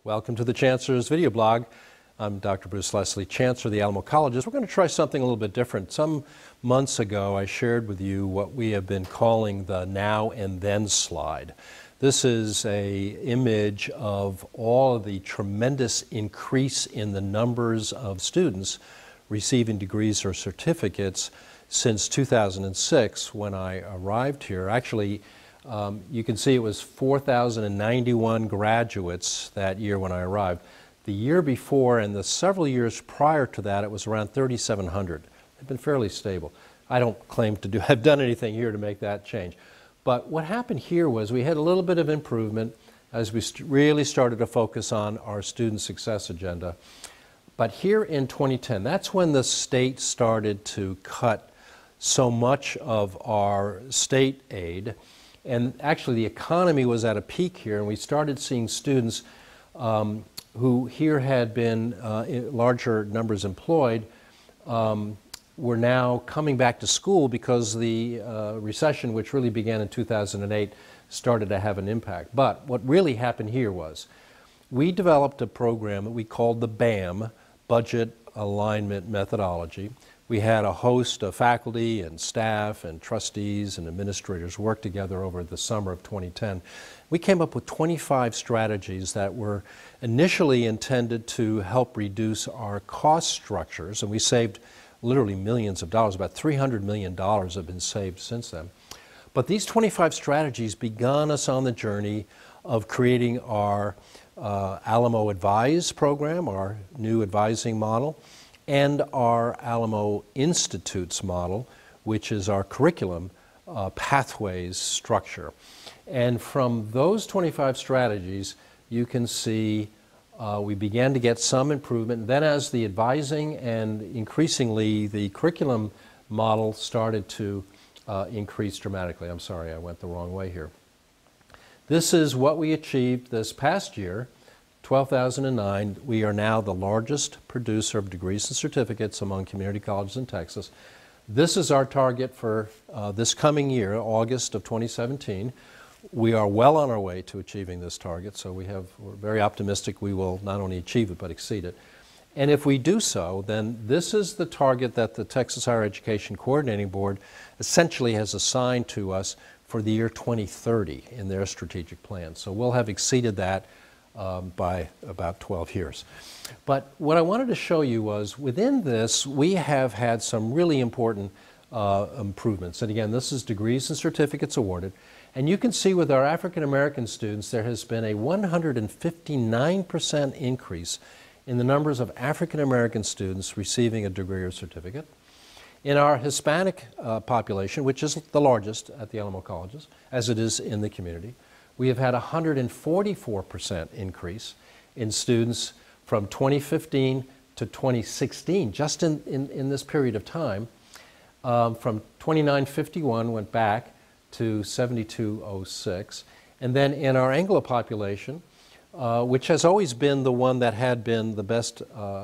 Welcome to the Chancellor's video blog. I'm Dr. Bruce Leslie, Chancellor of the Alamo Colleges. We're going to try something a little bit different. Some months ago, I shared with you what we have been calling the now and then slide. This is an image of all of the tremendous increase in the numbers of students receiving degrees or certificates since 2006 when I arrived here. Actually, you can see it was 4,091 graduates that year when I arrived. The year before and the several years prior to that, it was around 3,700. They've been fairly stable. I don't claim to have done anything here to make that change. But what happened here was we had a little bit of improvement as we really started to focus on our student success agenda. But here in 2010, that's when the state started to cut so much of our state aid. And actually the economy was at a peak here, and we started seeing students who here had been in larger numbers employed were now coming back to school because the recession, which really began in 2008, started to have an impact. But what really happened here was we developed a program that we called the BAM, Budget Alignment Methodology. We had a host of faculty and staff and trustees and administrators work together over the summer of 2010. We came up with 25 strategies that were initially intended to help reduce our cost structures, and we saved literally millions of dollars. About $300 million have been saved since then. But these 25 strategies began us on the journey of creating our Alamo Advise program, our new advising model, and our Alamo Institutes model, which is our curriculum pathways structure. And from those 25 strategies, you can see we began to get some improvement. Then as the advising and increasingly the curriculum model started to increase dramatically. I'm sorry, I went the wrong way here. This is what we achieved this past year. 2009, we are now the largest producer of degrees and certificates among community colleges in Texas. This is our target for this coming year, August of 2017. We are well on our way to achieving this target, so we're very optimistic we will not only achieve it but exceed it. And if we do so, then this is the target that the Texas Higher Education Coordinating Board essentially has assigned to us for the year 2030 in their strategic plan. So we'll have exceeded that by about 12 years. But what I wanted to show you was within this we have had some really important improvements. And again, this is degrees and certificates awarded. And you can see with our African American students there has been a 159% increase in the numbers of African American students receiving a degree or certificate. In our Hispanic population, which is the largest at the Alamo Colleges, as it is in the community, we have had a 144% increase in students from 2015 to 2016, just in this period of time. From 2951 went back to 7206. And then in our Anglo population, which has always been the one that had been the best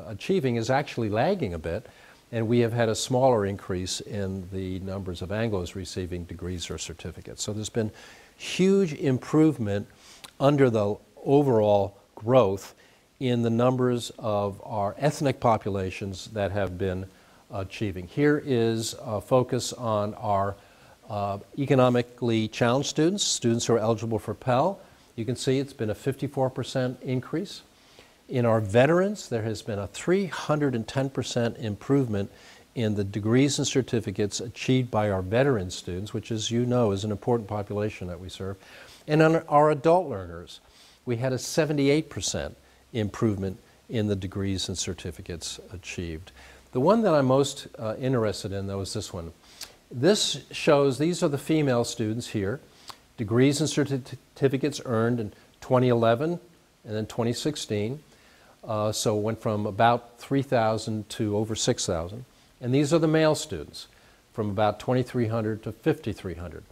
achieving, is actually lagging a bit. And we have had a smaller increase in the numbers of Anglos receiving degrees or certificates. So there's been huge improvement under the overall growth in the numbers of our ethnic populations that have been achieving. Here is a focus on our economically challenged students, students who are eligible for Pell. You can see it's been a 54% increase. In our veterans, there has been a 310% improvement in the degrees and certificates achieved by our veteran students, which, as you know, is an important population that we serve. And on our adult learners, we had a 78% improvement in the degrees and certificates achieved. The one that I'm most interested in, though, is this one. This shows, these are the female students here, degrees and certificates earned in 2011 and then 2016. So it went from about 3,000 to over 6,000. And these are the male students, from about 2,300 to 5,300.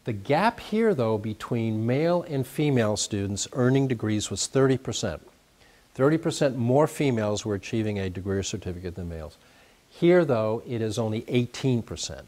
The gap here, though, between male and female students earning degrees was 30%. 30% more females were achieving a degree or certificate than males. Here, though, it is only 18%.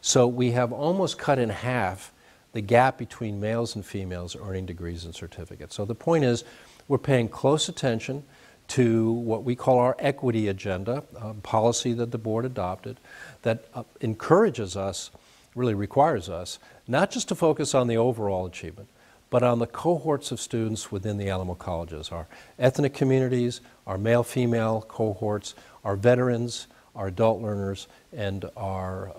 So we have almost cut in half the gap between males and females earning degrees and certificates. So the point is, we're paying close attention to what we call our equity agenda, policy that the board adopted, that encourages us, really requires us, not just to focus on the overall achievement, but on the cohorts of students within the Alamo colleges, our ethnic communities, our male-female cohorts, our veterans, our adult learners, and our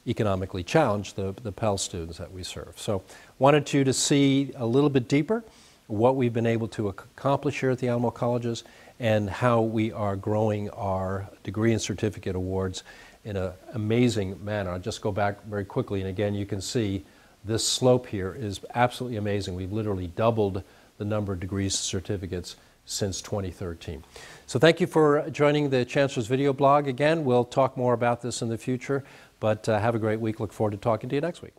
economically challenged, the Pell students that we serve. So wanted you to see a little bit deeper what we've been able to accomplish here at the Alamo colleges and how we are growing our degree and certificate awards in an amazing manner. I'll just go back very quickly, and again, you can see this slope here is absolutely amazing. We've literally doubled the number of degrees and certificates since 2013. So thank you for joining the Chancellor's video blog. Again, we'll talk more about this in the future, but have a great week. Look forward to talking to you next week.